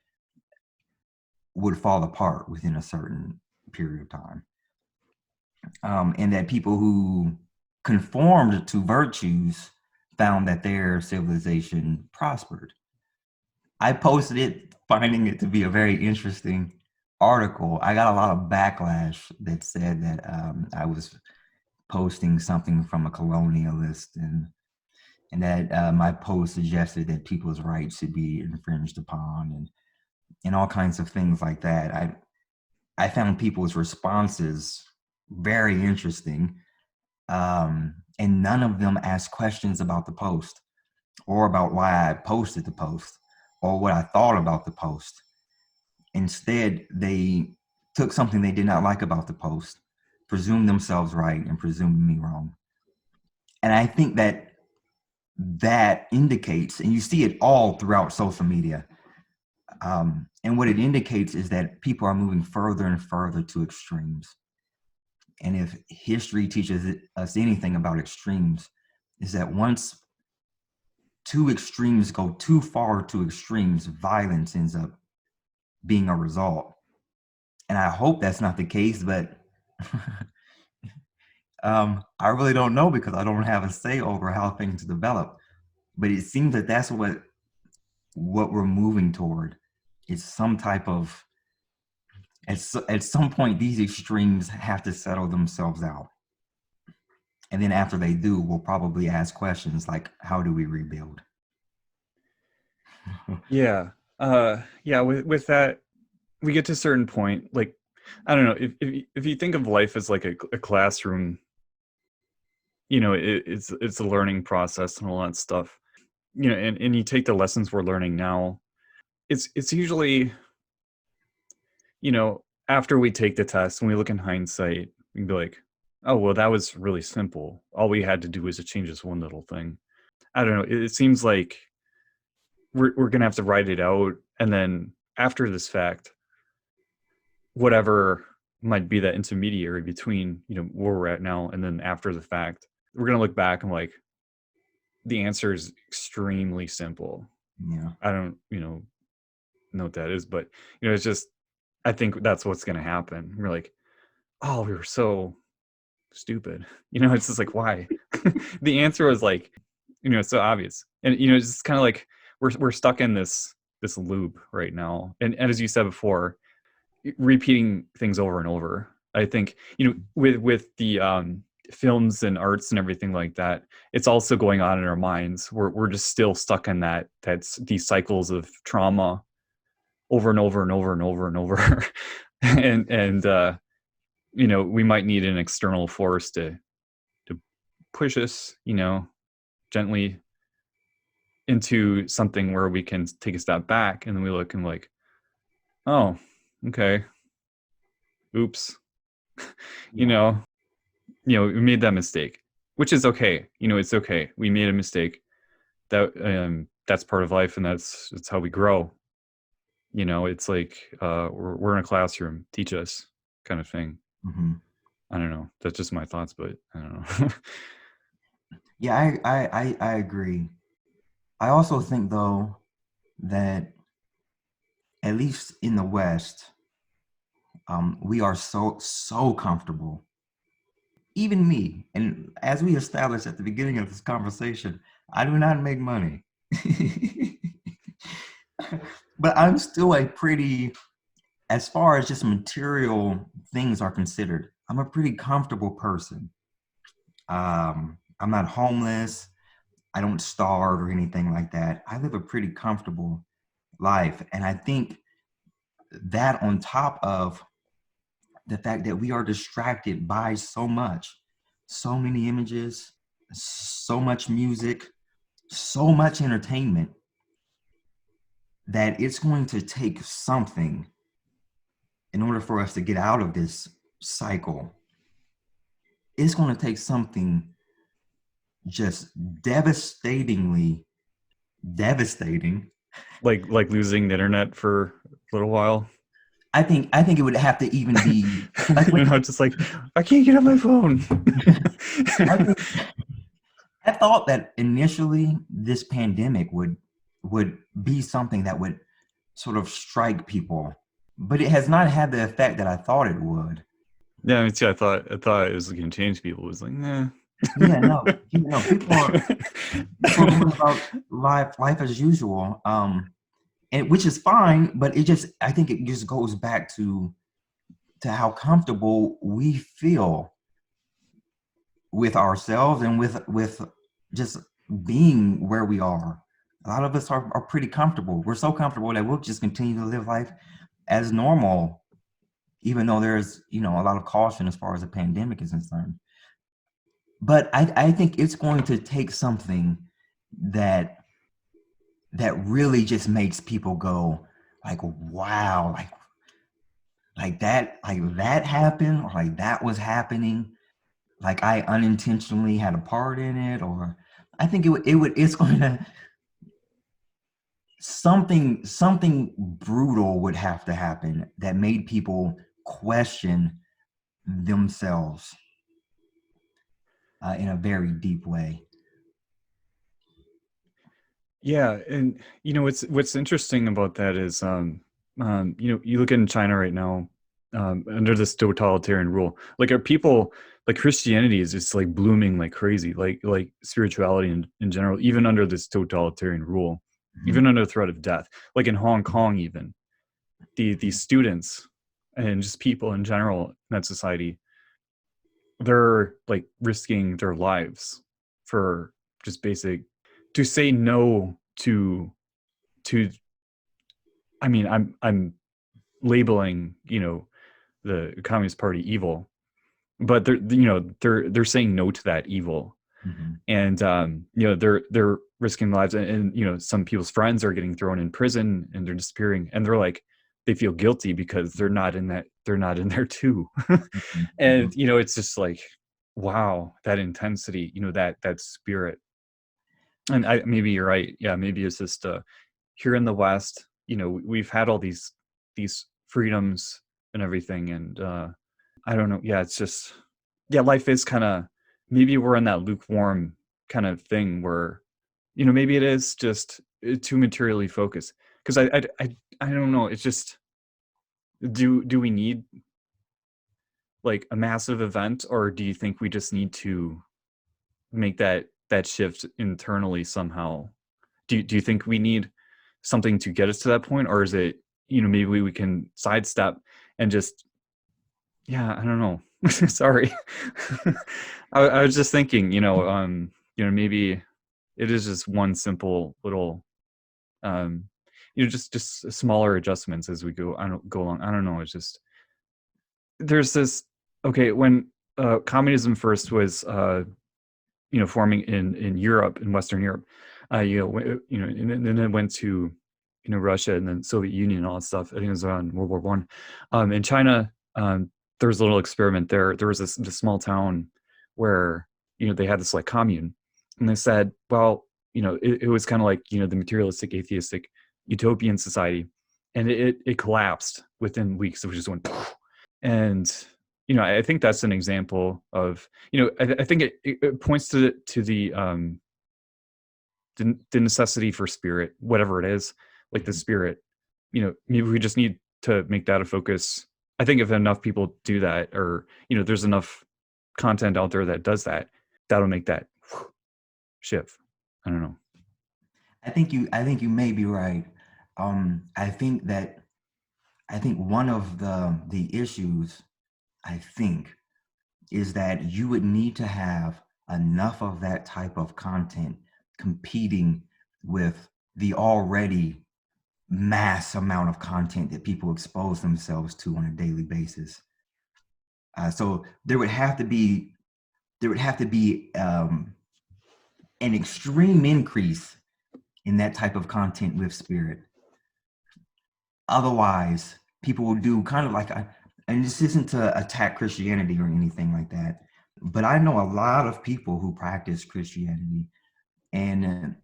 would fall apart within a certain period of time. And that people who conformed to virtues found that their civilization prospered. I posted it, finding it to be a very interesting article. I got a lot of backlash that said that I was posting something from a colonialist, and that my post suggested that people's rights should be infringed upon, and all kinds of things like that. I found people's responses very interesting, and none of them asked questions about the post, or about why I posted the post, or what I thought about the post. Instead, they took something they did not like about the post, presumed themselves right, and presumed me wrong. And I think that indicates, and you see it all throughout social media, and what it indicates is that people are moving further and further to extremes. And if history teaches us anything about extremes, is that once two extremes go too far to extremes, violence ends up being a result. And I hope that's not the case, but I really don't know because I don't have a say over how things develop. But it seems that that's what we're moving toward. It's some type of at some point these extremes have to settle themselves out. And then after they do, we'll probably ask questions like, how do we rebuild? Yeah. Yeah, with that, we get to a certain point, like, I don't know, if you think of life as like a classroom, it's a learning process and all that stuff. And you take the lessons we're learning now, it's usually, after we take the test and we look in hindsight, we can be like, oh, well, that was really simple. All we had to do was to change this one little thing. I don't know. It seems like we're gonna have to write it out, and then after this fact, whatever might be that intermediary between where we're at now and then after the fact, we're gonna look back and like the answer is extremely simple. Yeah. I don't know what that is, but it's just, I think that's what's gonna happen. We're like, oh, we were so stupid. It's just like, why? The answer was like, it's so obvious. And it's just kind of like we're stuck in this loop right now. And as you said before, repeating things over and over. I think, with the films and arts and everything like that, it's also going on in our minds. We're just still stuck in that's these cycles of trauma over and over and over and over and over. and we might need an external force to push us, gently into something where we can take a step back, and then we look and like, oh, okay, oops, we made that mistake, which is okay. It's okay. We made a mistake. That's part of life, and that's how we grow. It's like we're in a classroom, teach us, kind of thing. Mm-hmm. I don't know. That's just my thoughts, but I don't know. Yeah, I agree. I also think though that at least in the West, we are so comfortable. Even me, and as we established at the beginning of this conversation, I do not make money. But I'm still as far as just material things are considered, I'm a pretty comfortable person. I'm not homeless. I don't starve or anything like that. I live a pretty comfortable life. And I think that on top of the fact that we are distracted by so many images, so much music, so much entertainment, that it's going to take something in order for us to get out of this cycle. It's going to take something just devastatingly devastating. like losing the internet for a little while. I think it would have to even be like Just like, I can't get on my phone. I think I thought that initially this pandemic would be something that would sort of strike people, but it has not had the effect that I thought it would. Yeah, I mean, too, I thought it was going to change people. It was like, nah. Yeah, no, people are going about life as usual, and which is fine, but I think it just goes back to how comfortable we feel with ourselves and with just being where we are. A lot of us are pretty comfortable. We're so comfortable that we'll just continue to live life as normal, even though there's a lot of caution as far as the pandemic is concerned. But I think it's going to take something that really just makes people go like, wow, like that happened, or like that was happening, like I unintentionally had a part in it, or I think it's going to something brutal would have to happen that made people question themselves in a very deep way. Yeah, and what's interesting about that is, you look in China right now. under this totalitarian rule. Like, are people like Christianity is just like blooming like crazy, like spirituality in general, even under this totalitarian rule, Mhm. even under threat of death. Like in Hong Kong, even the students and just people in general in that society, they're like risking their lives for just basic to say no to I mean, I'm labeling, the Communist Party evil, but they're saying no to that evil. Mhm. And they're risking lives, and some people's friends are getting thrown in prison and they're disappearing, and they're like, they feel guilty because they're not in there too. Mhm. And Mhm. it's just like, wow, that intensity, that spirit. And maybe you're right. Yeah, maybe it's just here in the West, we've had all these freedoms and everything, and I don't know. Yeah, it's just, yeah, life is kind of, maybe we're in that lukewarm kind of thing where, maybe it is just too materially focused. Because I don't know. It's just, do we need like a massive event, or do you think we just need to make that shift internally somehow? Do you think we need something to get us to that point, or is it, maybe we can sidestep and just, yeah, I don't know. Sorry. I was just thinking, maybe it is just one simple little, um, just smaller adjustments as we go along. I don't know. It's just, there's this, okay, when communism first was, forming in Europe, in Western Europe, and then it went to, Russia and then Soviet Union and all that stuff. I think it was around World War One. In China, there was a little experiment there. There was this small town where, they had this like commune, and they said, well, it was kind of like, the materialistic, atheistic, utopian society, and it collapsed within weeks. It was just went, and I think that's an example of, I think it points to the necessity for spirit, whatever it is, like the spirit. Maybe we just need to make that a focus. I think if enough people do that, or there's enough content out there that does that, that'll make that shift. I don't know. I think you may be right. I think one of the issues, I think, is that you would need to have enough of that type of content competing with the already mass amount of content that people expose themselves to on a daily basis. So there would have to be an extreme increase in that type of content with spirit. Otherwise, people will do kind of like and this isn't to attack Christianity or anything like that, but I know a lot of people who practice Christianity, and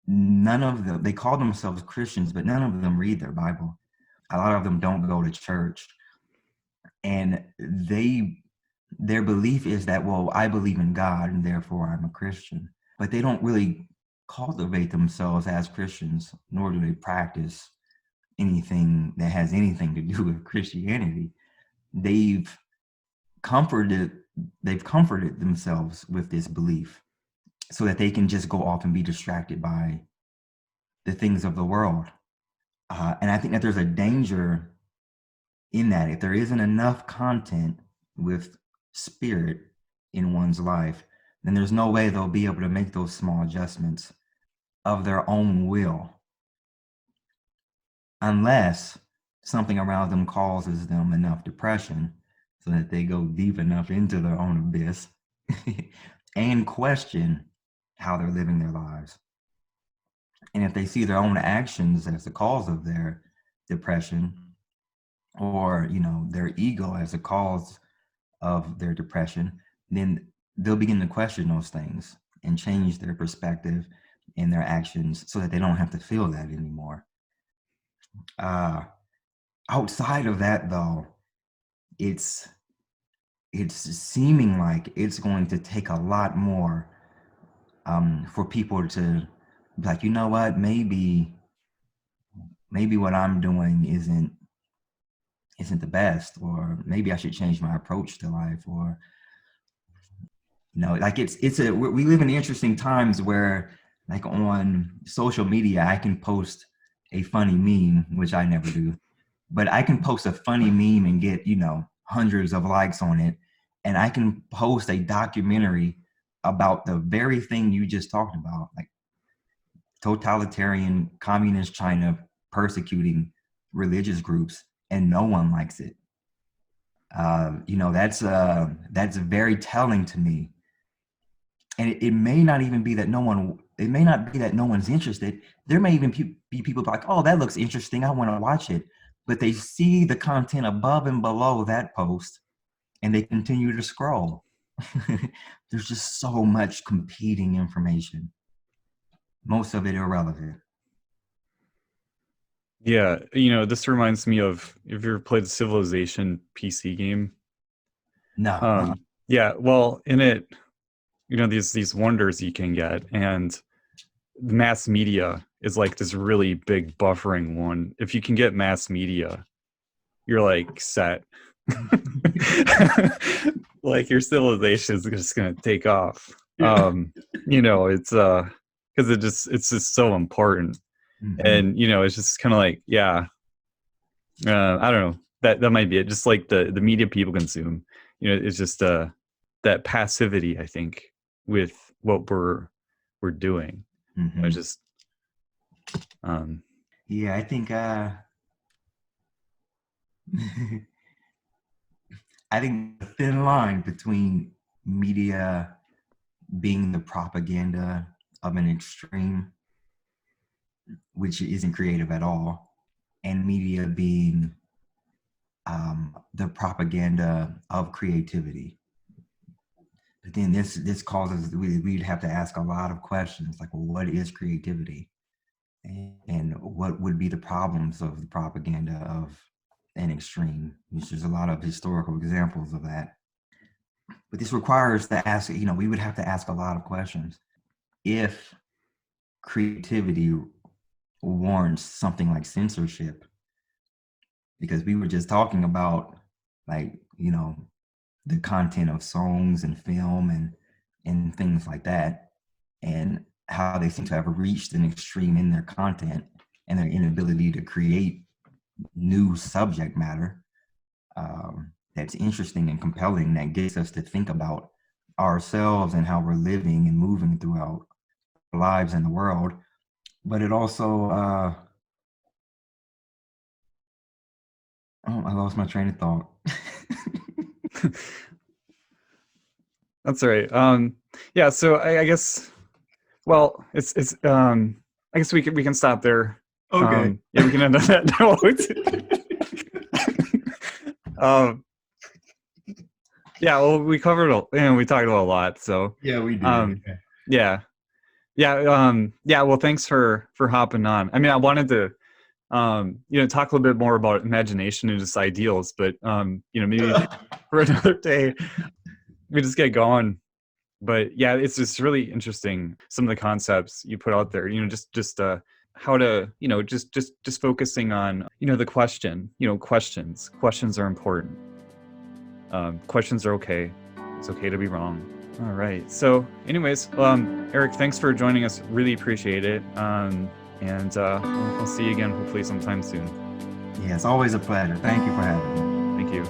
none of them, they call themselves Christians, but none of them read their Bible. A lot of them don't go to church, and their belief is that, well, I believe in God and therefore I'm a Christian, but they don't really cultivate themselves as Christians, nor do they practice anything that has anything to do with Christianity. They've comforted they've comforted themselves with this belief so that they can just go off and be distracted by the things of the world. And I think that there's a danger in that. If there isn't enough content with spirit in one's life, then there's no way they'll be able to make those small adjustments of their own will, unless something around them causes them enough depression so that they go deep enough into their own abyss and question how they're living their lives. And if they see their own actions as the cause of their depression, or their ego as the cause of their depression, then they'll begin to question those things and change their perspective and their actions so that they don't have to feel that anymore. Uh, Outside of that, though, it's it's seeming like it's going to take a lot more for people to be like, you know what, maybe what I'm doing isn't isn't the best, or maybe I should change my approach to life, or like we live in interesting times where, like, on social media, I can post a funny meme, which I never do, but I can post a funny meme and get, hundreds of likes on it. And I can post a documentary about the very thing you just talked about, like totalitarian communist China persecuting religious groups, and no one likes it. That's very telling to me. And it may not even be that it may not be that no one's interested. There may even be people like, oh, that looks interesting, I want to watch it. But they see the content above and below that post, and they continue to scroll. There's just so much competing information, most of it irrelevant. Yeah, this reminds me of, if you ever played the Civilization PC game. No. Yeah, well, in it, these wonders you can get, and mass media is like this really big buffering one. If you can get mass media, you're like set. Like your civilization is just gonna take off. It's because it's just so important. Mhm. And it's just kind of like, yeah, I don't know, that might be it. Just like the media people consume, it's just that passivity, I think, with what we're doing. Mhm. Just yeah, I think I think the thin line between media being the propaganda of an extreme, which isn't creative at all, and media being the propaganda of creativity. But then this causes, we'd have to ask a lot of questions, like, well, what is creativity? And what would be the problems of the propaganda of an extreme, which there's a lot of historical examples of that. But this requires to ask, we would have to ask a lot of questions. If creativity warrants something like censorship, because we were just talking about, like, the content of songs and film and things like that, and how they seem to have reached an extreme in their content and their inability to create new subject matter that's interesting and compelling, that gets us to think about ourselves and how we're living and moving throughout our lives in the world. But it also I lost my train of thought. That's all right. Yeah, so I guess, well, it's I guess we can stop there. Okay. Yeah, we can end on that note. Yeah, well, we covered we talked about a lot, so Yeah, we did. yeah. Well, thanks for hopping on. I mean, I wanted to talk a little bit more about imagination and just ideals, but maybe for another day we just get going. But yeah, it's just really interesting, some of the concepts you put out there, just how to, just focusing on, the question, questions are important. Questions are okay. It's okay to be wrong. All right. So anyways, Eric, thanks for joining us. Really appreciate it. And we'll see you again, hopefully sometime soon. Yeah, it's always a pleasure. Thank you for having me. Thank you.